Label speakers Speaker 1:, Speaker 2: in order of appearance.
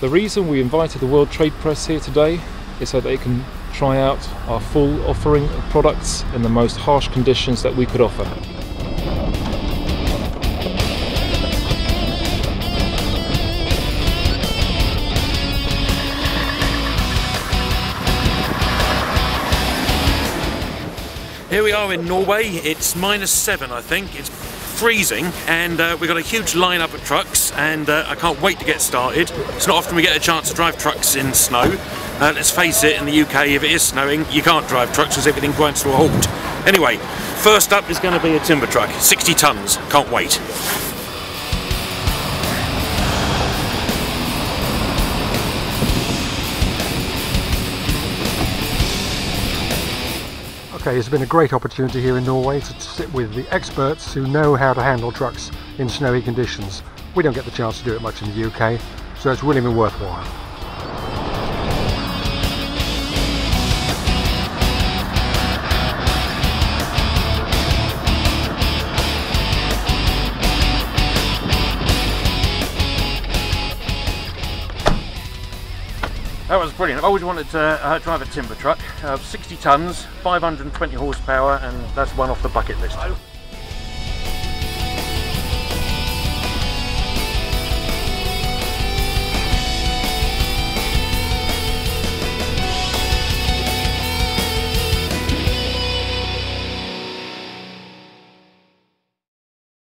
Speaker 1: The reason we invited the World Trade Press here today is so they can try out our full offering of products in the most harsh conditions that we could offer.
Speaker 2: Here we are in Norway. It's -7, I think. It's freezing, and we've got a huge lineup of trucks, and I can't wait to get started. It's not often we get a chance to drive trucks in snow. Let's face it, in the UK, if it is snowing, you can't drive trucks because everything grinds to a halt. Anyway, first up is going to be a timber truck, 60 tons. Can't wait.
Speaker 3: Okay, it's been a great opportunity here in Norway to sit with the experts who know how to handle trucks in snowy conditions. We don't get the chance to do it much in the UK, so it's really been worthwhile.
Speaker 2: That was brilliant. I've always wanted to drive a timber truck. 60 tons, 520 horsepower, and that's one off the bucket list.